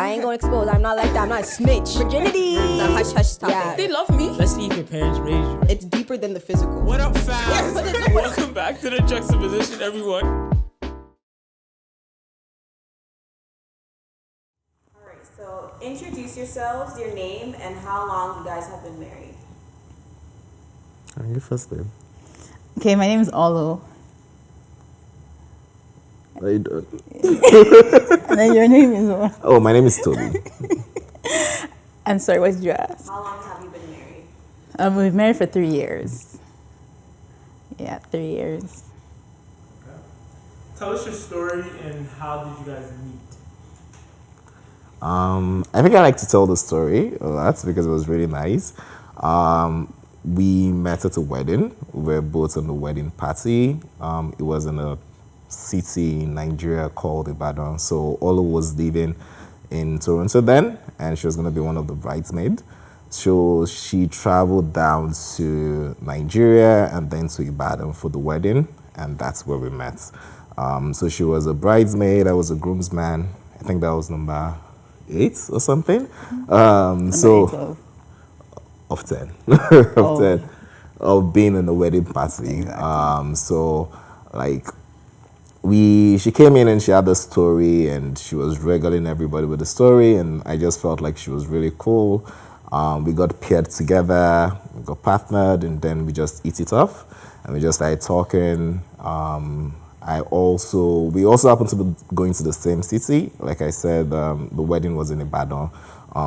I ain't gonna expose. I'm not like that. I'm not a snitch. Virginity. It's a hush-hush topic. Yeah. They love me. Let's see if your parents raised you right. It's deeper than the physical. What up, fam? Welcome back to the Juxtaposition, everyone. Alright, so introduce yourselves, your name, and how long you guys have been married. You first name. Okay, my name is Olo. How you doing? And then your name is what? Oh, my name is Tobi. I'm sorry, what did you ask? How long have you been married? We've been married for 3 years. Yeah, 3 years. Okay. Tell us your story and how did you guys meet? I think I like to tell the story a lot because it was really nice. We met at a wedding. We were both on the wedding party. It was in a city in Nigeria called Ibadan. So Olo was living in Toronto then, and she was going to be one of the bridesmaids. So she traveled down to Nigeria and then to Ibadan for the wedding, and that's where we met. So she was a bridesmaid, I was a groomsman. I think that was number 8 or something. So of 10, of 10, of being in a wedding party. Exactly. So like she came in and she had a story and she was regaling everybody with the story, and I just felt like she was really cool. We got paired together, we got partnered, and then we just hit it off and we just started talking. We also happened to be going to the same city. Like I said, the wedding was in Ibadan.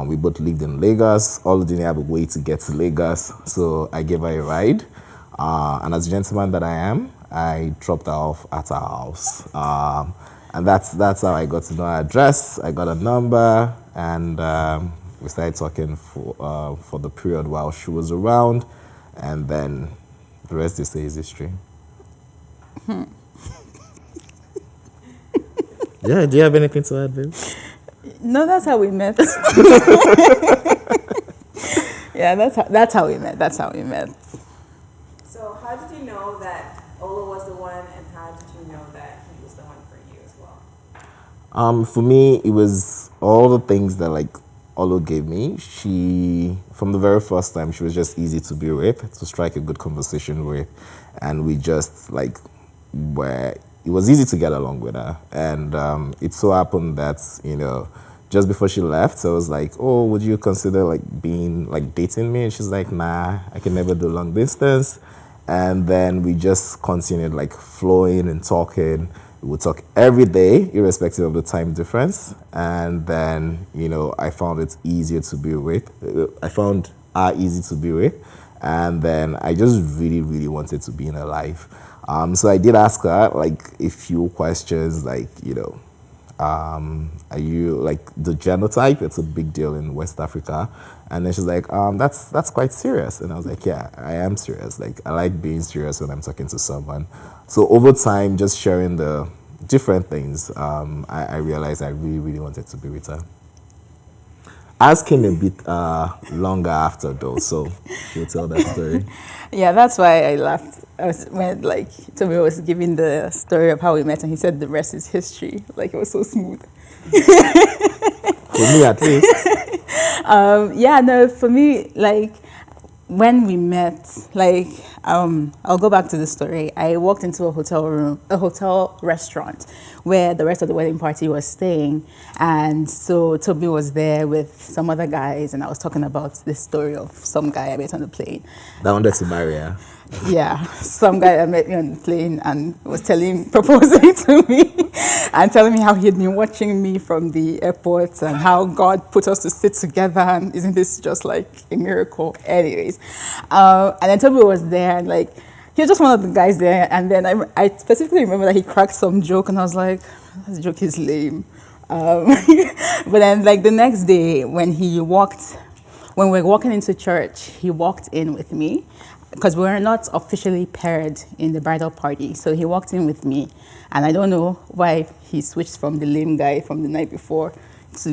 We both lived in Lagos. All didn't have a way to get to Lagos, so I gave her a ride. And as a gentleman that I am, I dropped her off at her house. And that's how I got to know her address. I got a number, and we started talking for the period while she was around. And then the rest, they say, is history. Yeah, do you have anything to add, babe? No, that's how we met. Yeah, that's how we met. That's how we met. So how did you know that Olo was the one, and how did you know that he was the one for you as well? For me, it was all the things that like Olo gave me. From the very first time, she was just easy to be with, to strike a good conversation with, and we just like it was easy to get along with her. And it so happened that, just before she left, I was like, oh, would you consider like dating me? And she's like, nah, I can never do long distance. And then we just continued like flowing and talking. We would talk every day, irrespective of the time difference. And then, I found it easier to be with. I found her easy to be with. And then I just really, really wanted to be in her life. So I did ask her like a few questions, like, are you like the genotype? It's a big deal in West Africa. And then she's like, that's quite serious. And I was like, yeah, I am serious. Like, I like being serious when I'm talking to someone. So over time, just sharing the different things, I realized I really, really wanted to be with her. Ours came a bit longer after though, so she'll tell that story. Yeah, that's why I laughed. When Tobi was giving the story of how we met, and he said the rest is history. Like, it was so smooth. For me, at least. For me, like, when we met, I'll go back to the story. I walked into a hotel restaurant where the rest of the wedding party was staying. And so Tobi was there with some other guys, and I was talking about this story of some guy I met on the plane. That wanted to marry her. Yeah, some guy that met me on the plane and was proposing to me and telling me how he had been watching me from the airport and how God put us to sit together, and isn't this just like a miracle? Anyways, and then Tobi was there, and like, he was just one of the guys there, and then I specifically remember that he cracked some joke, and I was like, this joke is lame. But then like the next day when we were walking into church, he walked in with me, because we were not officially paired in the bridal party. So he walked in with me, and I don't know why he switched from the lame guy from the night before to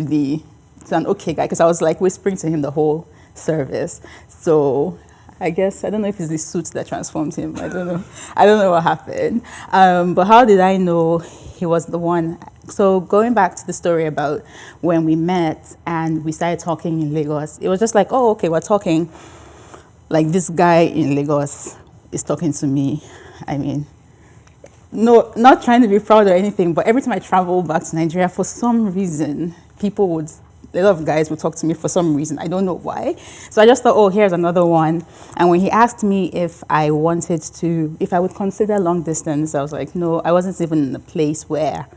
an okay guy, because I was like whispering to him the whole service. So I guess, I don't know if it's the suit that transformed him. I don't know what happened. But how did I know he was the one? So going back to the story about when we met and we started talking in Lagos, it was just like, oh, okay, we're talking. Like this guy in Lagos is talking to me. I mean, no, not trying to be proud or anything, but every time I travel back to Nigeria, for some reason, a lot of guys would talk to me for some reason. I don't know why. So I just thought, oh, here's another one. And when he asked me if I would consider long distance, I was like, no, I wasn't even in a place where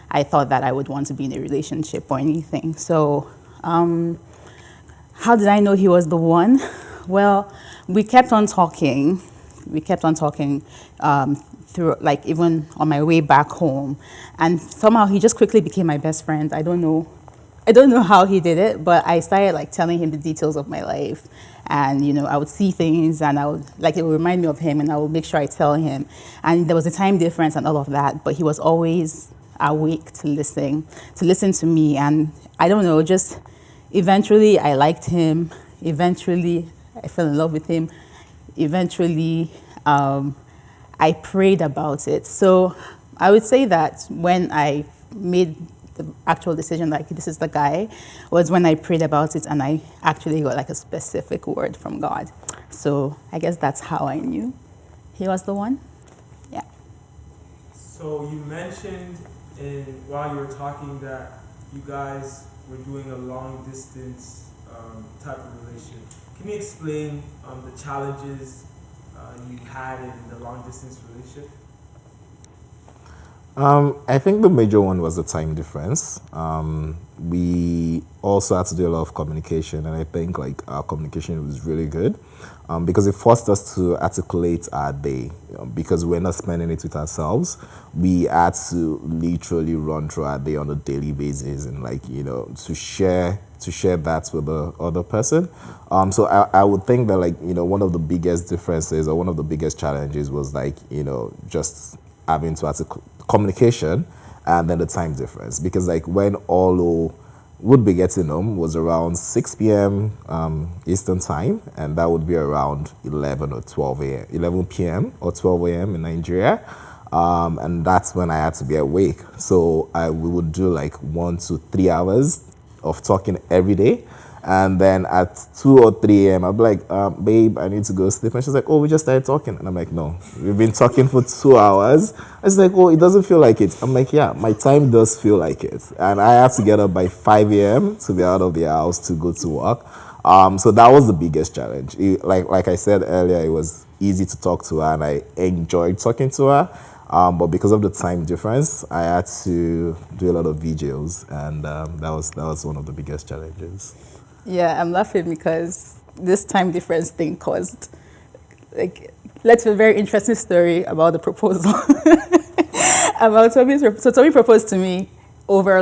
I thought that I would want to be in a relationship or anything. So how did I know he was the one? Well, we kept on talking. Through, like, even on my way back home. And somehow he just quickly became my best friend. I don't know how he did it, but I started like telling him the details of my life. And, I would see things and it would remind me of him and I would make sure I tell him. And there was a time difference and all of that, but he was always awake to listen to me. And I don't know, just eventually I liked him. Eventually I fell in love with him. Eventually, I prayed about it. So I would say that when I made the actual decision, like this is the guy, was when I prayed about it and I actually got like a specific word from God. So I guess that's how I knew he was the one. Yeah. So you mentioned while you were talking that you guys were doing a long distance type of relationship. Can you explain the challenges you had in the long distance relationship? I think the major one was the time difference. We also had to do a lot of communication, and I think like our communication was really good because it forced us to articulate our day. Because we're not spending it with ourselves, we had to literally run through our day on a daily basis, and to share that with the other person. So I would think that one of the biggest differences or one of the biggest challenges was just having to communication and then the time difference. Because when Olo would be getting home was around 6 p.m. Eastern time, and that would be around 11 p.m. or 12 a.m. in Nigeria. And that's when I had to be awake. So we would do 1 to 3 hours of talking every day. And then at 2 or 3 a.m., I'd be like, babe, I need to go sleep. And she's like, oh, we just started talking. And I'm like, no, we've been talking for 2 hours. It's like, oh, it doesn't feel like it. I'm like, yeah, my time does feel like it. And I have to get up by 5 a.m. to be out of the house to go to work. So that was the biggest challenge. Like I said earlier, it was easy to talk to her and I enjoyed talking to her. But because of the time difference, I had to do a lot of vigils. And that was one of the biggest challenges. Yeah, I'm laughing because this time difference thing caused, led to a very interesting story about the proposal. About Tobi proposed to me over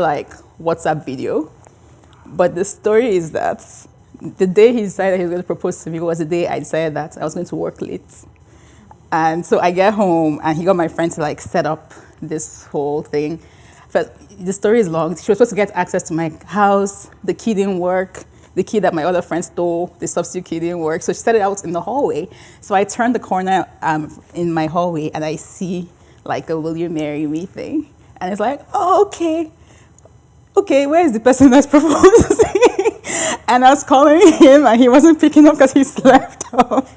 WhatsApp video. But the story is that the day he decided he was going to propose to me was the day I decided that I was going to work late. And so I get home and he got my friend to set up this whole thing. But the story is long. She was supposed to get access to my house. The key didn't work. The key that my other friend stole, the substitute key didn't work. So she set it out in the hallway. So I turned the corner in my hallway and I see a will you marry me thing. And it's like, oh, okay. Okay, where is the person that's proposing? And I was calling him and he wasn't picking up because he slept off.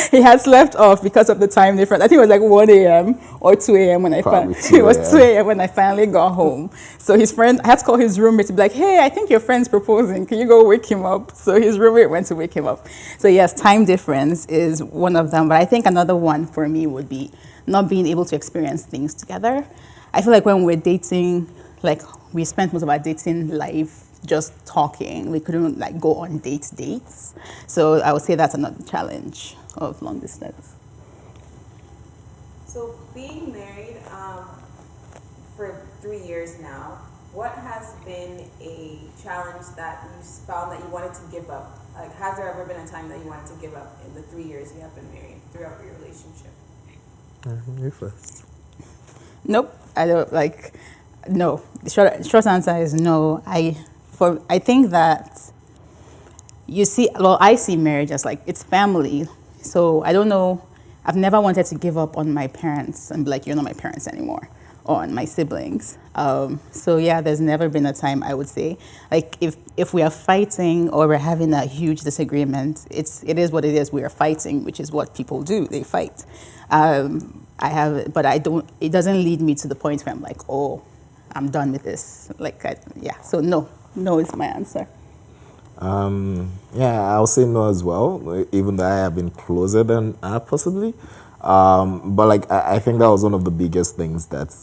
He had slept off because of the time difference. I think it was 1 a.m. or 2 a.m. when it was 2 a.m. when I finally got home. So his friend, I had to call his roommate to be like, hey, I think your friend's proposing. Can you go wake him up? So his roommate went to wake him up. So yes, time difference is one of them. But I think another one for me would be not being able to experience things together. I feel like when we're dating, we spent most of our dating life just talking. We couldn't go on dates. So I would say that's another challenge of long distance. So being married for 3 years now, what has been a challenge that you found that you wanted to give up? Has there ever been a time that you wanted to give up in the 3 years you have been married throughout your relationship? You first. Nope. I don't no. The short answer is no. I think that I see marriage as it's family. So I don't know, I've never wanted to give up on my parents and be like, you're not my parents anymore. on my siblings. So yeah, there's never been a time, I would say, like if we are fighting or we're having a huge disagreement, it is what it is. We are fighting, which is what people do. They fight. But I don't. It doesn't lead me to the point where I'm like, oh, I'm done with this. Yeah. So no is my answer. Yeah, I'll say no as well, even though I have been closer than I possibly. But like, I think that was one of the biggest things that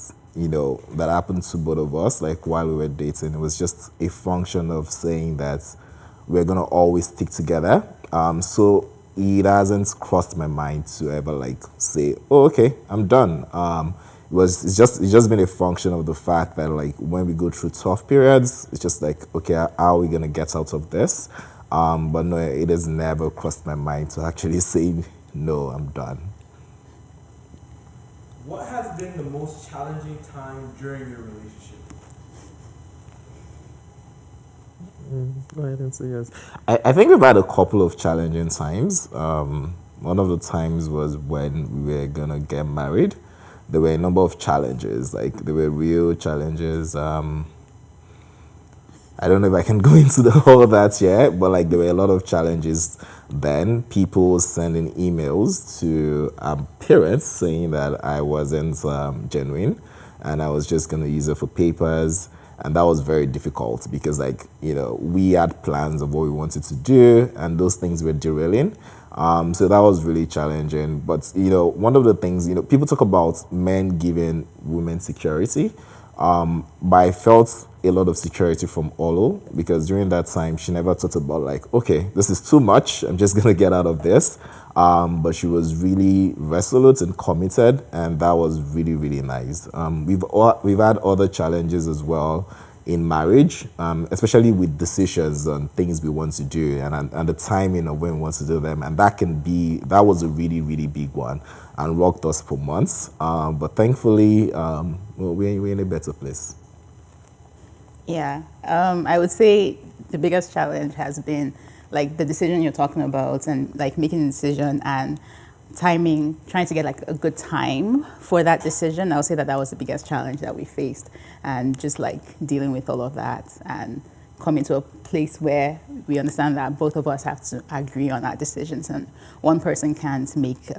happened to both of us, like while we were dating. It was just a function of saying that we're gonna always stick together. So it hasn't crossed my mind to ever like say, oh, okay, I'm done. It's just been a function of the fact that like when we go through tough periods, it's just like, okay, how are we gonna get out of this? But no, it has never crossed my mind to actually say no, I'm done. What has been the most challenging time during your relationship? Go ahead and say yes. I think we've had a couple of challenging times. One of the times was when we were gonna get married. There were a number of challenges, like there were real challenges. I don't know if I can go into all that yet, but like there were a lot of challenges then. People sending emails to parents saying that I wasn't genuine and I was just going to use it for papers. And that was very difficult because we had plans of what we wanted to do and those things were derailing. So that was really challenging. But, one of the things, people talk about men giving women security. But I felt a lot of security from Olo because during that time, she never thought about like, okay, this is too much. I'm just going to get out of this. But she was really resolute and committed. And that was really, really nice. We've had other challenges as well in marriage, especially with decisions on things we want to do and the timing of when we want to do them. And that was a really, really big one and rocked us for months. But thankfully, we're in a better place. Yeah, I would say the biggest challenge has been like the decision you're talking about and like making a decision and timing, trying to get like a good time for that decision. I would say that was the biggest challenge that we faced and just like dealing with all of that and coming to a place where we understand that both of us have to agree on our decisions and one person can't make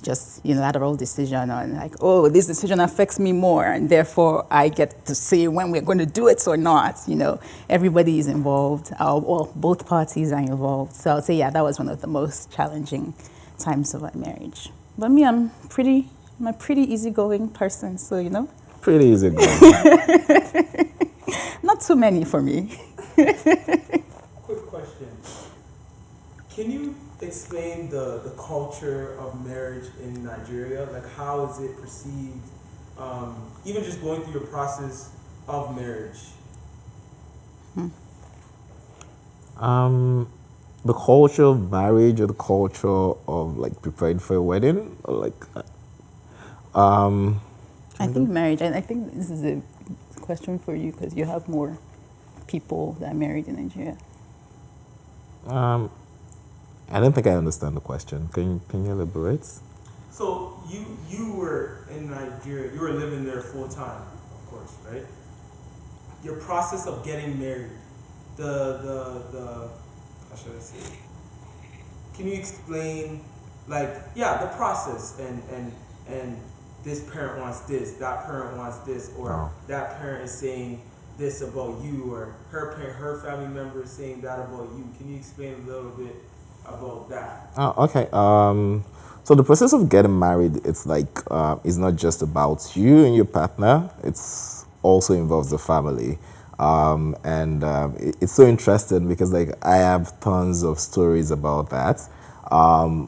just unilateral decision on like, oh, this decision affects me more and therefore I get to say when we're going to do it or not. Everybody is involved, or both parties are involved. So I would say, yeah, that was one of the most challenging times of our marriage. But me, I'm a pretty easygoing person, so Pretty easygoing. Not too many for me. Quick question. Can you explain the culture of marriage in Nigeria? Like, how is it perceived? Even just going through your process of marriage. The culture of marriage or the culture of like preparing for a wedding, or like. I think marriage, and I think this is a question for you because you have more people that are married in Nigeria. I don't think I understand the question. Can you elaborate? So you were in Nigeria. You were living there full time, of course, right? Your process of getting married, the how should I say? Can you explain, the process and this parent wants this, that parent wants this, or that parent is saying this about you, or her family member is saying that about you. Can you explain a little bit about that? Okay. So the process of getting married, it's not just about you and your partner. It's also involves the family. It's so interesting because I have tons of stories about that.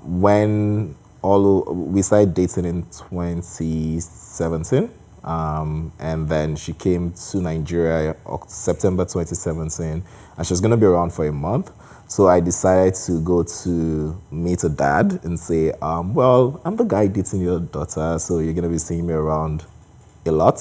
When we started dating in 2017, and then she came to Nigeria September 2017, and she was going to be around for a month. So I decided to go to meet her dad and say, well, I'm the guy dating your daughter, so you're going to be seeing me around a lot.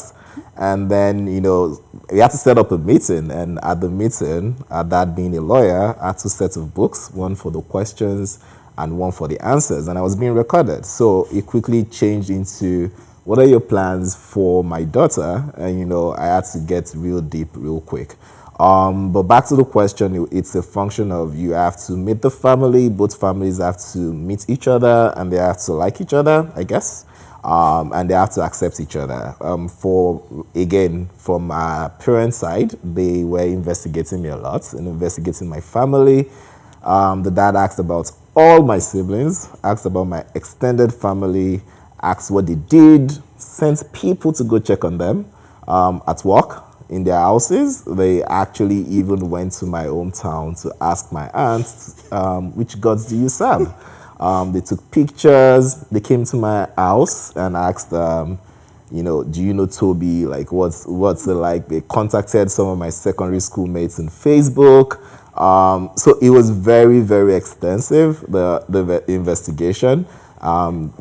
And then, we had to set up a meeting. And at the meeting, our dad being a lawyer, I had two sets of books, one for the questions and one for the answers. And I was being recorded. So it quickly changed into what are your plans for my daughter? And, I had to get real deep real quick. But back to the question, it's a function of you have to meet the family, both families have to meet each other, and they have to like each other, I guess. And they have to accept each other. From our parents' side, they were investigating me a lot and investigating my family. The dad asked about all my siblings, asked about my extended family, asked what they did, sent people to go check on them at work, in their houses. They actually even went to my hometown to ask my aunts, which gods do you serve? They took pictures. They came to my house and asked, do you know Tobi? Like, what's it like? They contacted some of my secondary school mates on Facebook. So it was very, very extensive, the investigation.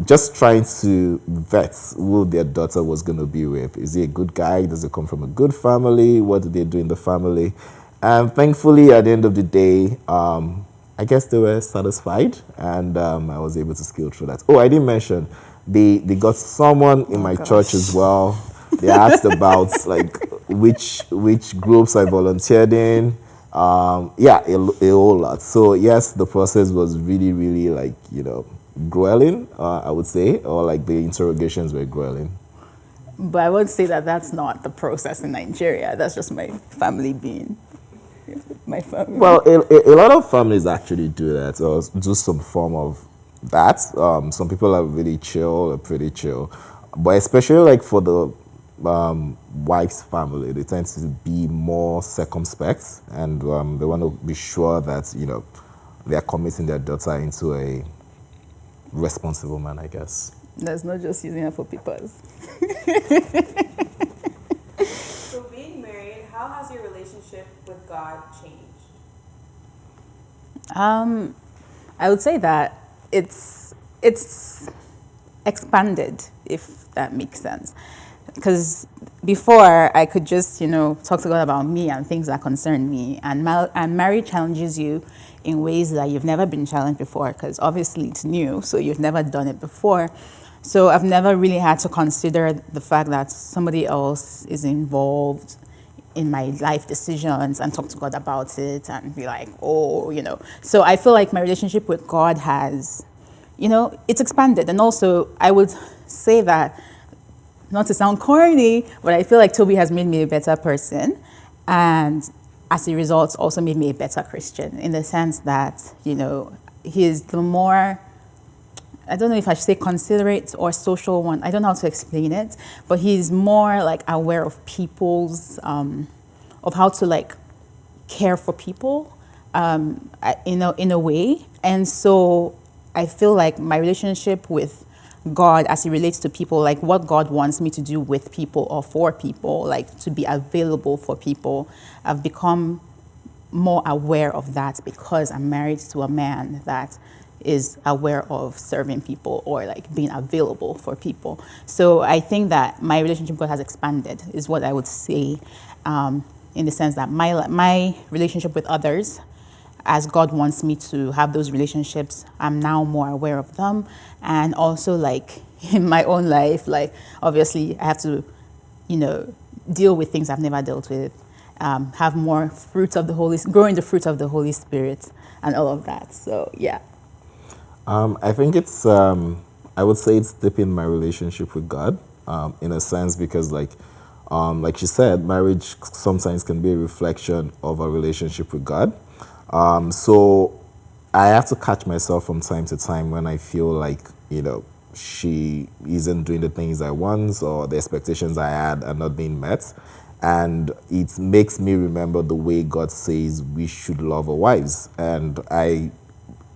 Just trying to vet who their daughter was going to be with. Is he a good guy? Does he come from a good family? What do they do in the family? And thankfully, at the end of the day, I guess they were satisfied, and I was able to scale through that. Oh, I didn't mention, they got someone in my church as well. They asked about like which groups I volunteered in. A whole lot. So yes, the process was really, really like, grueling, I would say, or like the interrogations were grueling. But I would say that that's not the process in Nigeria. That's just my family being my family. Well, a lot of families actually do that, or do some form of that. Some people are really chill, or pretty chill. But especially like for the wife's family, they tend to be more circumspect, and they want to be sure that, they are committing their daughter into a responsible man, I guess. There's not just using her for papers. So being married, how has your relationship with God changed? I would say that it's expanded, if that makes sense. Because before, I could just, talk to God about me and things that concern me. And marriage challenges you in ways that you've never been challenged before, because obviously it's new, so you've never done it before. So I've never really had to consider the fact that somebody else is involved in my life decisions and talk to God about it and be like, So I feel like my relationship with God has, it's expanded. And also, I would say that, not to sound corny, but I feel like Tobi has made me a better person. And as a result, also made me a better Christian, in the sense that, he is the more, I don't know if I should say considerate or social one. I don't know how to explain it, but he's more like aware of people's, of how to like care for people, in a way. And so I feel like my relationship with God, as it relates to people, like what God wants me to do with people or for people, like to be available for people, I've become more aware of that because I'm married to a man that is aware of serving people or like being available for people. So I think that my relationship with God has expanded, is what I would say, in the sense that my relationship with others, as God wants me to have those relationships, I'm now more aware of them. And also like in my own life, like obviously I have to, deal with things I've never dealt with, have more fruits of the growing the fruit of the Holy Spirit and all of that. So yeah. I think it's, I would say it's deepened my relationship with God, in a sense, because like you said, marriage sometimes can be a reflection of a relationship with God. So I have to catch myself from time to time when I feel like, she isn't doing the things I want, or the expectations I had are not being met. And it makes me remember the way God says we should love our wives. And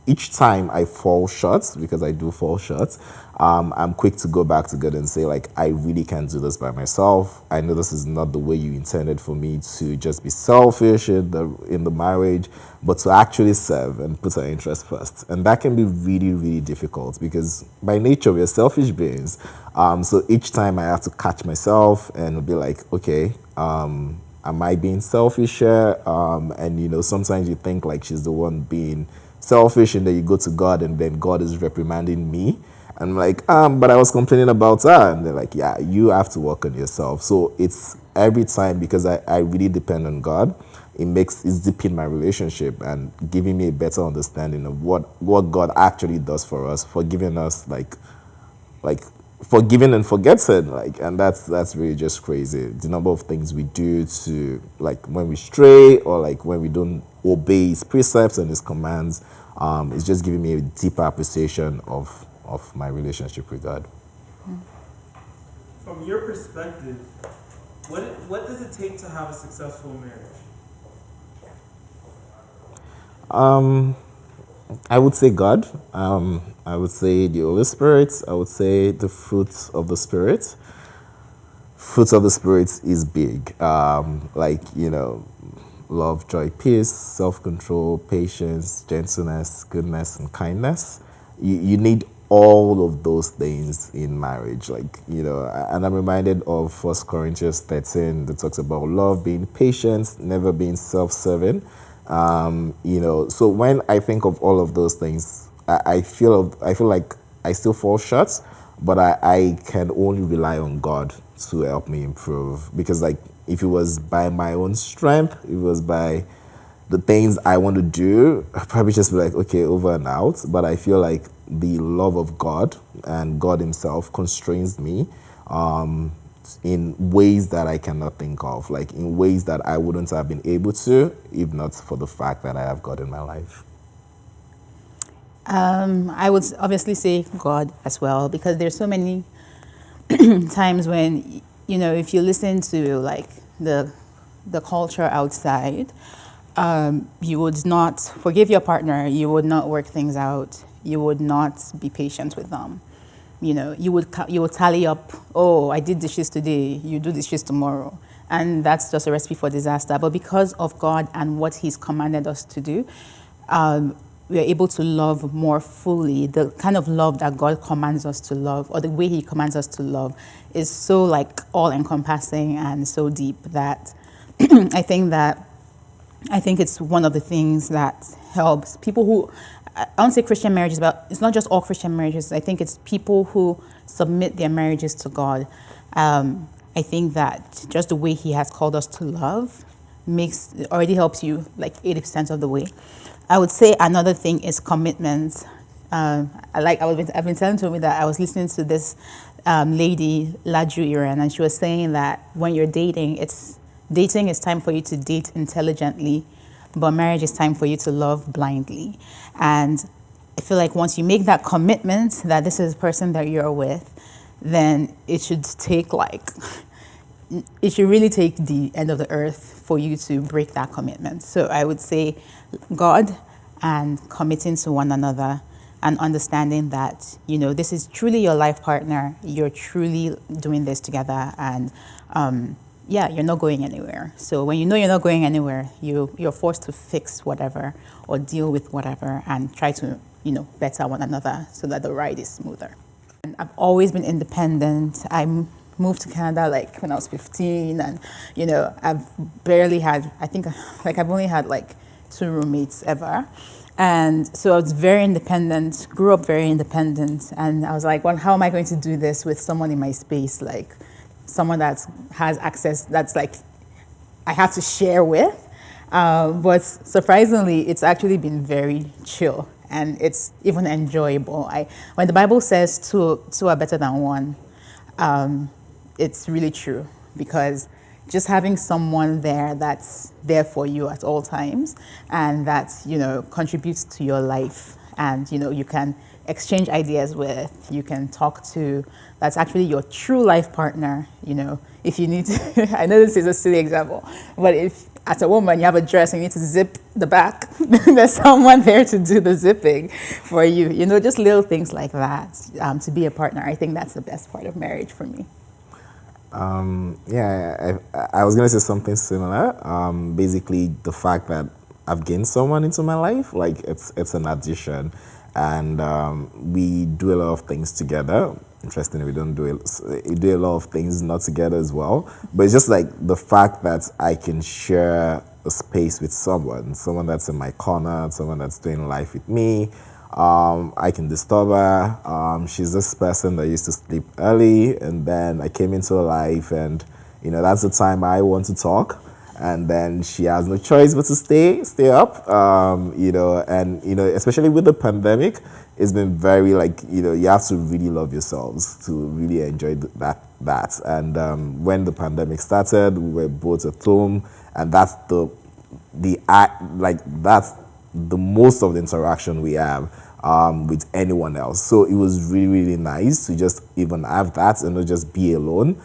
each time I fall short, because I do fall short, I'm quick to go back to God and say, like, I really can't do this by myself. I know this is not the way you intended for me to just be selfish in the marriage, but to actually serve and put our interests first. And that can be really, really difficult because by nature, we are selfish beings. So each time I have to catch myself and be like, okay, am I being selfish here? And, sometimes you think like she's the one being selfish, and then you go to God and then God is reprimanding me. And I'm like, but I was complaining about her. And they're like, yeah, you have to work on yourself. So it's every time, because I really depend on God, it's deepening my relationship and giving me a better understanding of what God actually does for us, forgiving us like forgiving and forgetting, and that's really just crazy. The number of things we do to, like, when we stray, or like when we don't obey his precepts and his commands, it's just giving me a deeper appreciation of my relationship with God. From your perspective, what does it take to have a successful marriage? I would say God. I would say the Holy Spirit. I would say the fruits of the Spirit. Fruits of the Spirit is big. Love, joy, peace, self-control, patience, gentleness, goodness, and kindness. You need all of those things in marriage. And I'm reminded of 1 Corinthians 13 that talks about love being patient, never being self-serving. So when I think of all of those things, I feel like I still fall short, but I can only rely on God to help me improve. Because, like, if it was by my own strength, if it was by the things I want to do, I'd probably just be like, okay, over and out. But I feel like the love of God and God himself constrains me in ways that I cannot think of, like in ways that I wouldn't have been able to if not for the fact that I have God in my life. I would obviously say God as well, because there's so many times when, if you listen to like the culture outside, you would not forgive your partner, you would not work things out, you would not be patient with them. You would tally up, oh, I did dishes today, you do dishes tomorrow. And that's just a recipe for disaster. But because of God and what he's commanded us to do, we are able to love more fully. The kind of love that God commands us to love, or the way he commands us to love, is so like all-encompassing and so deep that I think it's one of the things that helps people who, I don't say Christian marriages, but it's not just all Christian marriages. I think it's people who submit their marriages to God. I think that just the way he has called us to love already helps you like 80% of the way. I would say another thing is commitment. I've been telling Tobi that I was listening to this lady, Laju Iran, and she was saying that when you're dating is time for you to date intelligently, but marriage is time for you to love blindly. And I feel like once you make that commitment that this is the person that you're with, then it should really take the end of the earth for you to break that commitment. So I would say God and committing to one another and understanding that, this is truly your life partner. You're truly doing this together, and you're not going anywhere. So when you know you're not going anywhere, you're forced to fix whatever or deal with whatever and try to, better one another so that the ride is smoother. And I've always been independent. I moved to Canada like when I was 15, and I've barely had, I've only had like 2 roommates ever. And so I was very independent, grew up very independent, and I was like, well, how am I going to do this with someone in my space, like someone that has access, that's like I have to share with? But surprisingly, it's actually been very chill, and it's even enjoyable. When the Bible says two are better than one, it's really true, because just having someone there that's there for you at all times and that, contributes to your life, and, you can exchange ideas with, you can talk to, that's actually your true life partner. If you need to, I know this is a silly example, but if as a woman you have a dress and you need to zip the back, there's someone there to do the zipping for you. Just little things like that, to be a partner. I think that's the best part of marriage for me. I was gonna say something similar. Basically, the fact that I've gained someone into my life, like it's an addition, and we do a lot of things together. Interestingly, we do a lot of things not together as well. But it's just like the fact that I can share a space with someone that's in my corner, someone that's doing life with me. I can disturb her. She's this person that used to sleep early, and then I came into her life, and that's the time I want to talk, and then she has no choice but to stay up. And especially with the pandemic, it's been very you have to really love yourselves to really enjoy that. And when the pandemic started, we were both at home, and that's that's the most of the interaction we have with anyone else. So it was really, really nice to just even have that and not just be alone.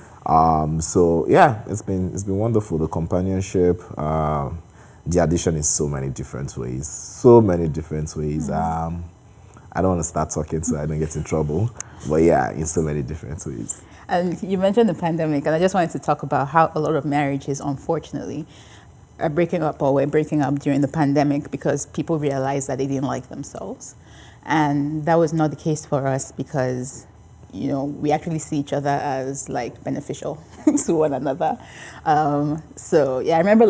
So yeah, it's been wonderful. The companionship, the addition in so many different ways. So many different ways. I don't want to start talking so I don't get in trouble. But yeah, in so many different ways. And you mentioned the pandemic, and I just wanted to talk about how a lot of marriages, unfortunately, are breaking up or were breaking up during the pandemic because people realized that they didn't like themselves. And that was not the case for us because, we actually see each other as beneficial to one another. So yeah, I remember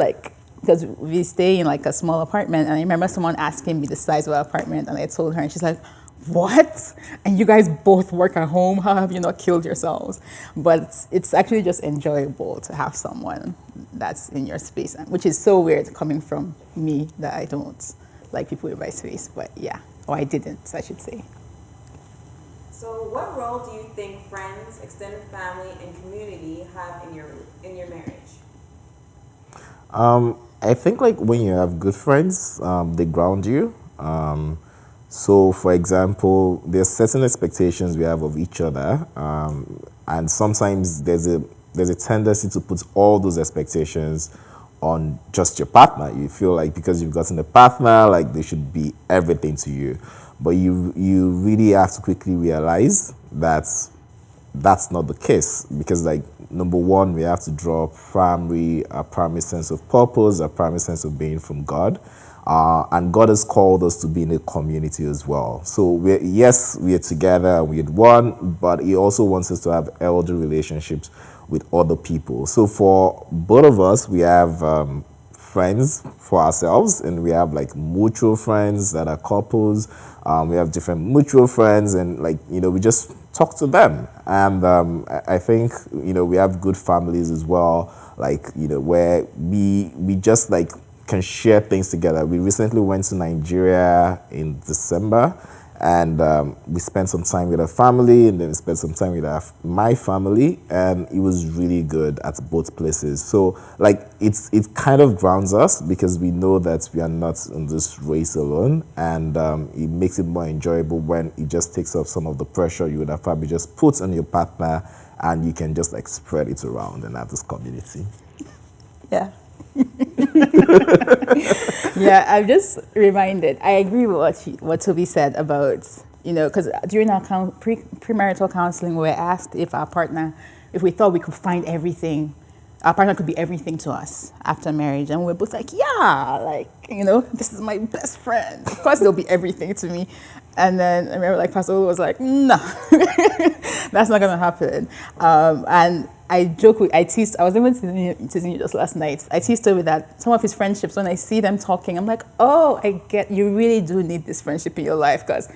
because we stay in a small apartment, and I remember someone asking me the size of our apartment, and I told her, and she's like, what? And you guys both work at home? How have you not killed yourselves? But it's actually just enjoyable to have someone that's in your space, which is so weird coming from me that I don't like people in my space. But yeah, or I didn't, I should say. So what role do you think friends, extended family, and community have in your marriage? I think when you have good friends, they ground you. So, for example, there's certain expectations we have of each other, and sometimes there's a tendency to put all those expectations on just your partner. You feel like because you've gotten a partner, they should be everything to you. But you really have to quickly realize that that's not the case, because number one, we have to draw a primary sense of purpose, a primary sense of being from God. And God has called us to be in a community as well. So we are together, we're one, but He also wants us to have healthy relationships with other people. So for both of us, we have friends for ourselves, and we have mutual friends that are couples. We have different mutual friends, and we just talk to them. And I think we have good families as well, where we just can share things together. We recently went to Nigeria in December, and we spent some time with our family, and then we spent some time with my family, and it was really good at both places. So it kind of grounds us because we know that we are not in this race alone, and it makes it more enjoyable when it just takes off some of the pressure you would have probably just put on your partner, and you can just spread it around and have this community. Yeah. Yeah, I'm just reminded. I agree with what Tobi said about, because during our premarital counseling, we were asked if we thought we could find everything, our partner could be everything to us after marriage. And we were both yeah, this is my best friend. Of course, they'll be everything to me. And then I remember Pastor Olo was no, that's not going to happen. And I joke I teased, I was even teasing you just last night. I teased her with that some of his friendships, when I see them talking, I'm oh, I get, you really do need this friendship in your life, because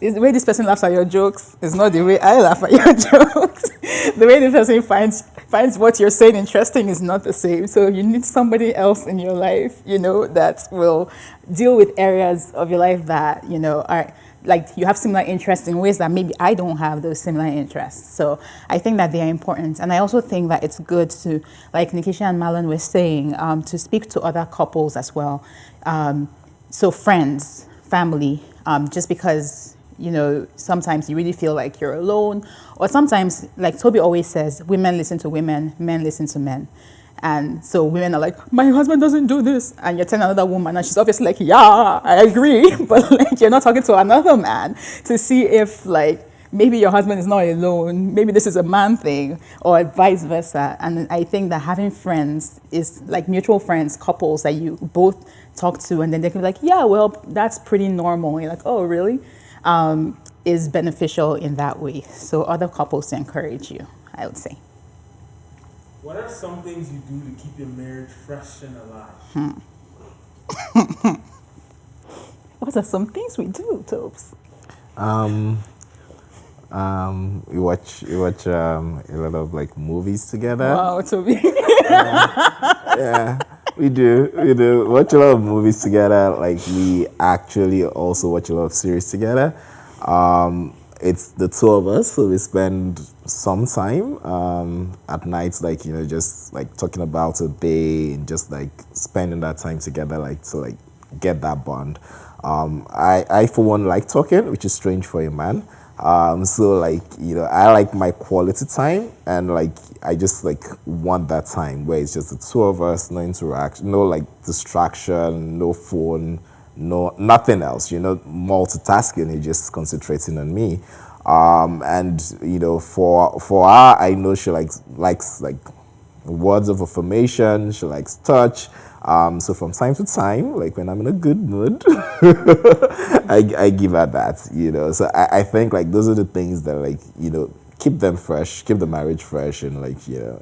the way this person laughs at your jokes is not the way I laugh at your jokes. The way this person finds what you're saying interesting is not the same. So you need somebody else in your life, that will deal with areas of your life that, are you have similar interests in ways that maybe I don't have those similar interests. So I think that they are important. And I also think that it's good to, like Niekiesha and Marlon were saying, to speak to other couples as well. So friends, family, just because, sometimes you really feel like you're alone. Or sometimes, like Tobi always says, women listen to women, men listen to men. And so women are my husband doesn't do this. And you're telling another woman, and she's obviously yeah, I agree. But you're not talking to another man to see if maybe your husband is not alone. Maybe this is a man thing, or vice versa. And I think that having friends is mutual friends, couples that you both talk to, and then they can be yeah, well, that's pretty normal. And you're oh, really? Is beneficial in that way. So other couples to encourage you, I would say. What are some things you do to keep your marriage fresh and alive? What are some things we do, Tobes? Um, we watch a lot of like movies together. Wow, Toby. Yeah, we do watch a lot of movies together. Like we actually also watch a lot of series together. It's the two of us, so we spend some time at night, like just like talking about a day and just like spending that time together, like to like get that bond. I for one like talking, which is strange for a man. So like I like my quality time, and like I just like want that time where it's just the two of us, no interaction, no like distraction, no phone, no nothing else. Multitasking is just concentrating on me. And for her, I know she likes like words of affirmation. She likes touch. So from time to time, like when I'm in a good mood, I give her that. So I think like those are the things that like keep them fresh, keep the marriage fresh, and like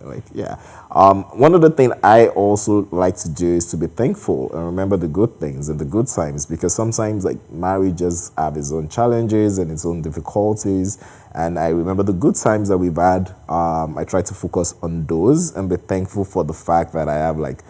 like yeah. One of the things I also like to do is to be thankful and remember the good things and the good times, because sometimes like marriages have its own challenges and its own difficulties, and I remember the good times that we've had. I try to focus on those and be thankful for the fact that I have like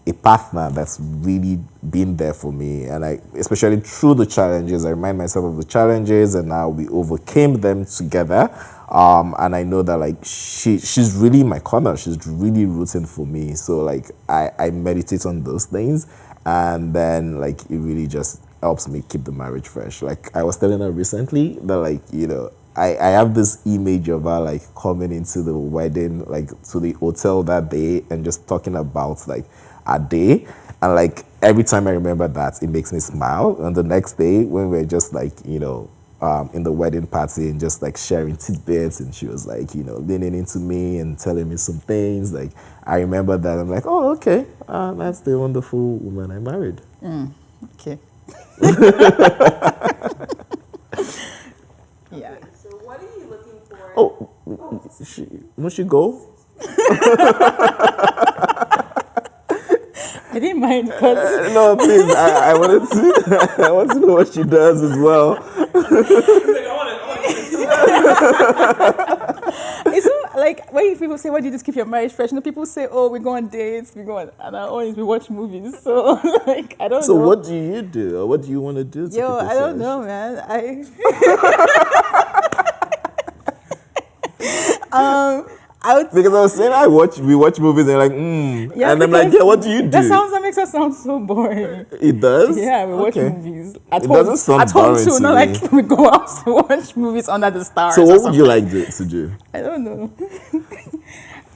a partner that's really been there for me, and I, especially through the challenges, I remind myself of the challenges and how we overcame them together. And I know that like she's really in my corner. She's really rooting for me. So like I meditate on those things, and then like it really just helps me keep the marriage fresh. Like I was telling her recently that like I have this image of her like coming into the wedding, like to the hotel that day, and just talking about like a day, and like every time I remember that, it makes me smile. And the next day when we're just like in the wedding party and just like sharing tidbits, and she was like leaning into me and telling me some things, like I remember that. I'm like, oh okay, that's the wonderful woman I married. Okay. Yeah. So what are you looking for? Must she go? I didn't mind because No, please. I wanted to. I want to know what she does as well. it's not like when people say, "Why do you just keep your marriage fresh?" People say, "Oh, we go on dates, we go on," and I always we watch movies. So like I don't know. So what do you do, or what do you want to do? To Yo, keep it I don't fresh? know, man. I would. Because I was saying we watch movies and you're like, Yeah, and I'm like, yeah, what do you do? That makes us sound so boring. It does? Yeah, we watch Okay. movies at It home. doesn't sound at home boring too, to not me. like we go out to watch movies under the stars. So or what would something. you like to do? I don't know.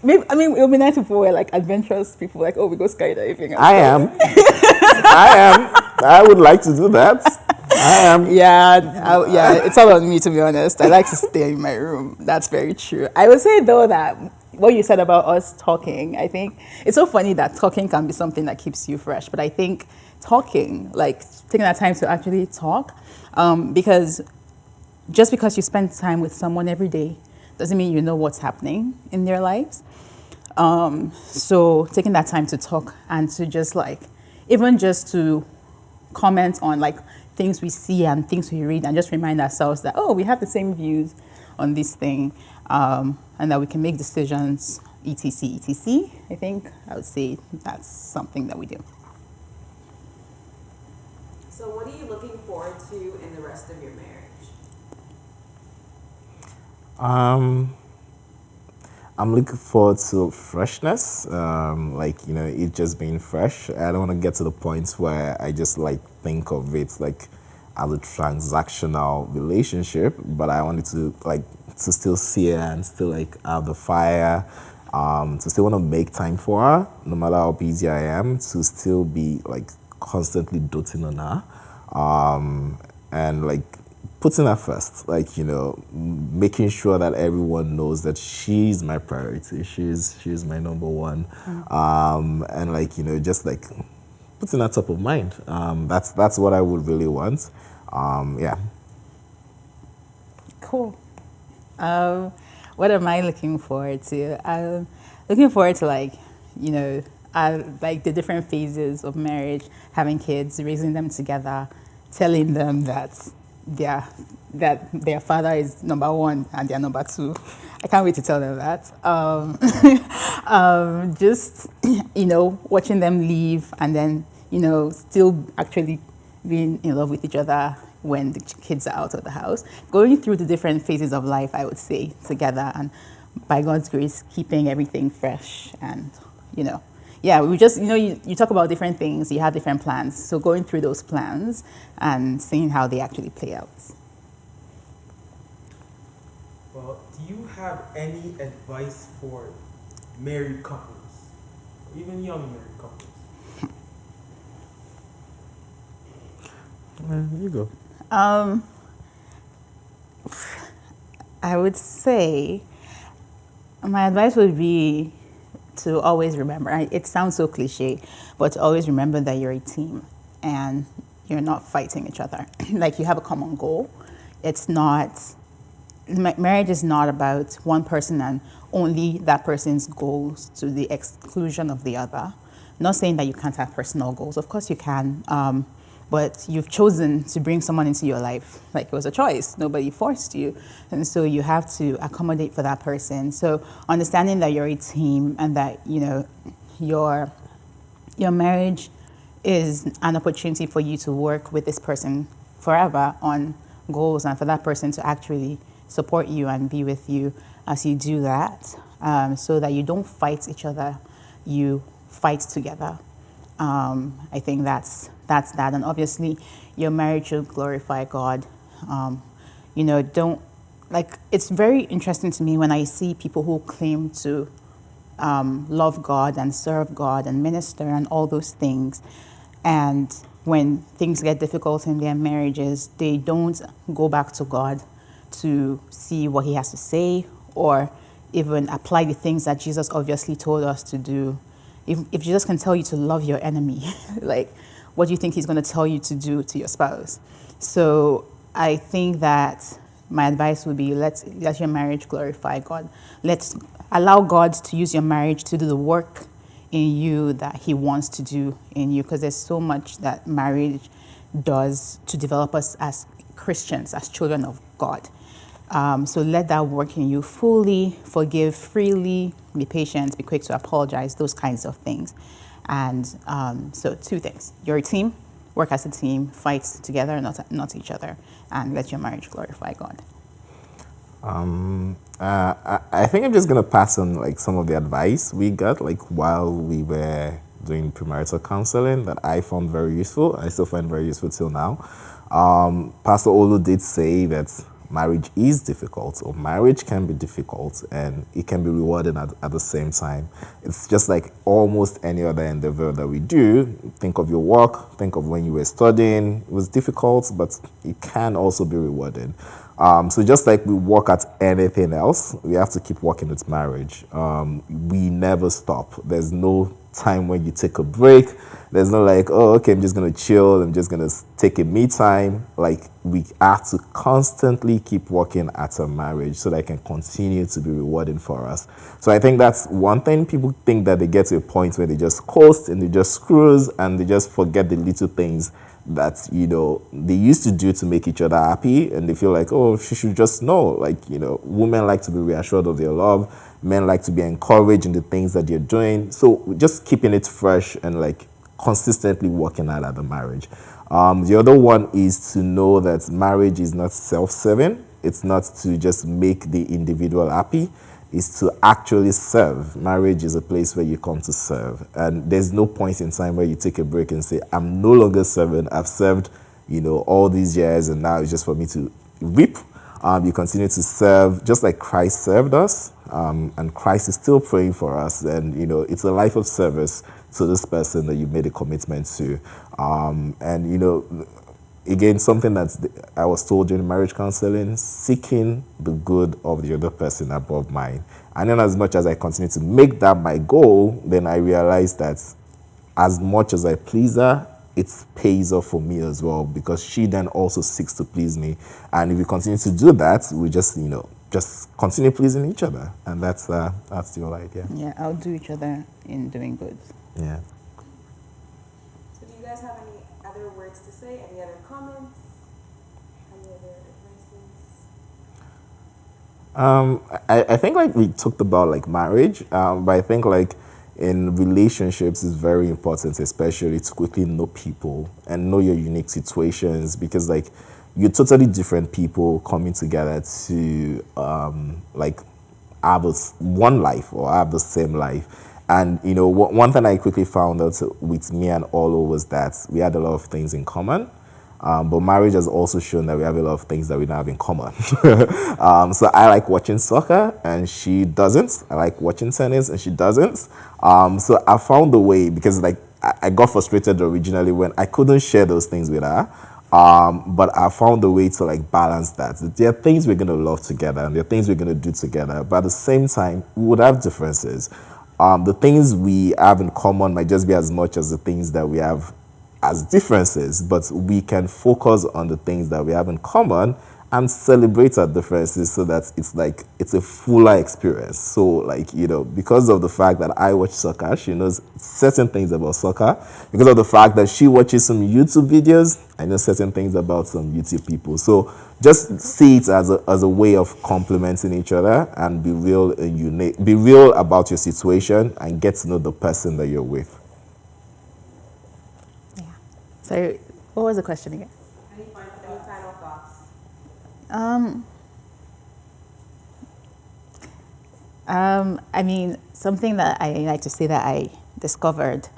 Maybe it would be nice if we were like adventurous people, like we go skydiving. I am. I am. I would like to do that. I am. Yeah, it's all on me, to be honest. I like to stay in my room. That's very true. I would say though that what you said about us talking, I think it's so funny that talking can be something that keeps you fresh. But I think talking, like taking that time to actually talk, because just because you spend time with someone every day doesn't mean you know what's happening in their lives. So taking that time to talk and to just like, even just to comment on like things we see and things we read, and just remind ourselves that, we have the same views on this thing, and that we can make decisions, etc. I think I would say that's something that we do. So what are you looking forward to in the rest of your marriage? I'm looking forward to freshness, it just being fresh. I don't want to get to the point where I just like think of it like as a transactional relationship, but I wanted to like to still see her and still like have the fire, to still want to make time for her, no matter how busy I am, to still be like constantly doting on her, and like putting her first, like making sure that everyone knows that she's my priority, she's my number one, and like just like putting her top of mind. That's what I would really want. Yeah. Cool. What am I looking forward to? I'm looking forward to like the different phases of marriage, having kids, raising them together, telling them that that their father is number one and they're number two. I can't wait to tell them that. Just, watching them leave and then, still actually being in love with each other when the kids are out of the house. Going through the different phases of life, I would say, together, and by God's grace, keeping everything fresh and, yeah, we just, you talk about different things, you have different plans. So going through those plans and seeing how they actually play out. Well, do you have any advice for married couples, even young married couples? You go. I would say my advice would be to always remember, it sounds so cliche, but to always remember that you're a team and you're not fighting each other. Like, you have a common goal. It's not, marriage is not about one person and only that person's goals to the exclusion of the other. I'm not saying that you can't have personal goals. Of course you can. But you've chosen to bring someone into your life. Like, it was a choice. Nobody forced you. And so you have to accommodate for that person. So understanding that you're a team and that, your marriage is an opportunity for you to work with this person forever on goals and for that person to actually support you and be with you as you do that, so that you don't fight each other, you fight together. I think that's that. And obviously, your marriage should glorify God. It's very interesting to me when I see people who claim to love God and serve God and minister and all those things. And when things get difficult in their marriages, they don't go back to God to see what he has to say or even apply the things that Jesus obviously told us to do. If Jesus can tell you to love your enemy, like, what do you think he's going to tell you to do to your spouse? So I think that my advice would be, let your marriage glorify God. Let's allow God to use your marriage to do the work in you that he wants to do in you, because there's so much that marriage does to develop us as Christians, as children of God. So let that work in you fully, forgive freely, be patient, be quick to apologize, those kinds of things. And so 2 things. You're a team, work as a team, fight together, not each other, and let your marriage glorify God. I think I'm just going to pass on like some of the advice we got while we were doing premarital counseling that I found very useful. I still find very useful till now. Pastor Olo did say that marriage is difficult, or marriage can be difficult, and it can be rewarding at the same time. It's just like almost any other endeavor that we do. Think of your work, think of when you were studying. It was difficult, but it can also be rewarding. So just like we work at anything else, we have to keep working with marriage. We never stop. There's no time when you take a break. There's no okay, I'm just going to chill. I'm just going to take a me time. We have to constantly keep working at a marriage so that it can continue to be rewarding for us. So I think that's one thing. People think that they get to a point where they just coast and they just cruise and they just forget the little things that, they used to do to make each other happy, and they feel like, oh, she should just know. Women like to be reassured of their love. Men like to be encouraged in the things that they're doing. So just keeping it fresh and consistently working out at the marriage. The other one is to know that marriage is not self-serving. It's not to just make the individual happy. It's to actually serve. Marriage is a place where you come to serve. And there's no point in time where you take a break and say, I'm no longer serving. I've served, all these years, and now it's just for me to reap. You continue to serve just like Christ served us. And Christ is still praying for us. And, it's a life of service to this person that you made a commitment to. Again, something that I was told during marriage counseling, seeking the good of the other person above mine. And then as much as I continue to make that my goal, then I realize that as much as I please her, it pays off for me as well, because she then also seeks to please me. And if we continue to do that, we just, just continue pleasing each other. And that's the whole idea. Yeah, outdo each other in doing good. Yeah. So do you guys have any other words to say? Any other comments? Any other advices? I think like we talked about like marriage, but I think like in relationships it's very important, especially to quickly know people and know your unique situations, because like you're totally different people coming together to like have one life or have the same life. And you know, one thing I quickly found out with me and Olo was that we had a lot of things in common. But marriage has also shown that we have a lot of things that we don't have in common. So I like watching soccer and she doesn't. I like watching tennis and she doesn't. So I found a way, because like I got frustrated originally when I couldn't share those things with her. But I found a way to like balance that. There are things we're gonna love together and there are things we're gonna do together, but at the same time, we would have differences. The things we have in common might just be as much as the things that we have as differences, but we can focus on the things that we have in common and celebrate our differences so that it's a fuller experience. So like, you know, because of the fact that I watch soccer, she knows certain things about soccer. Because of the fact that she watches some YouTube videos, I know certain things about some YouTube people. So just see it as a way of complementing each other and be real and unique. Be real about your situation and get to know the person that you're with. Yeah. So, what was the question again? Any final thoughts? I mean, something that I like to say that I discovered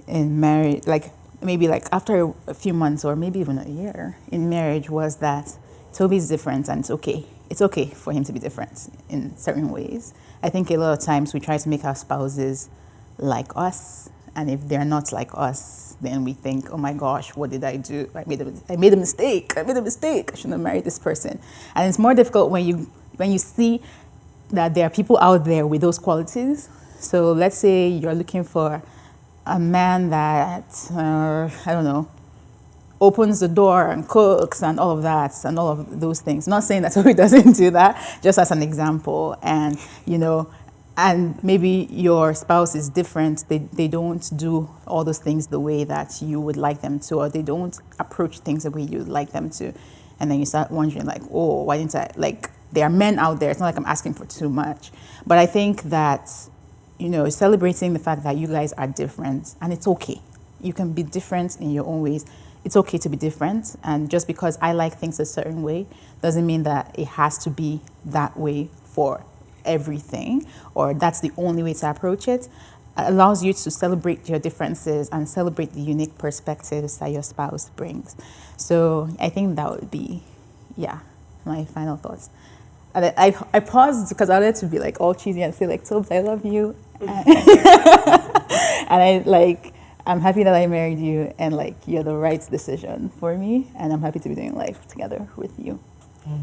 in marriage, like maybe like after a few months or maybe even a year in marriage, was that Toby's different and it's okay. It's okay for him to be different in certain ways. I think a lot of times we try to make our spouses like us, and if they're not like us, then we think, oh my gosh, what did I do? I made a mistake. I shouldn't have married this person. And it's more difficult when you see that there are people out there with those qualities. So let's say you're looking for a man that, I don't know, opens the door and cooks and all of that and all of those things. Not saying that he doesn't do that, just as an example. And, you know, and maybe your spouse is different. They don't do all those things the way that you would like them to, or they don't approach things the way you would like them to. And then you start wondering like, oh, why didn't I, like, there are men out there. It's not like I'm asking for too much. But I think that, you know, celebrating the fact that you guys are different, and it's okay. You can be different in your own ways. It's okay to be different. And just because I like things a certain way doesn't mean that it has to be that way for everything, or that's the only way to approach it. It allows you to celebrate your differences and celebrate the unique perspectives that your spouse brings. So I think that would be, yeah, my final thoughts. And I paused because I wanted to be like all cheesy and say like, Tobes, I love you. And I'm happy that I married you, and like you're the right decision for me, and I'm happy to be doing life together with you.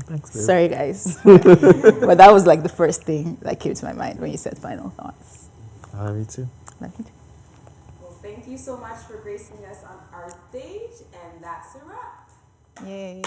Thanks, babe. Sorry, guys. But that was like the first thing that came to my mind when you said final thoughts. I love you too. Love you too. Well, thank you so much for gracing us on our stage, and that's a wrap. Yay.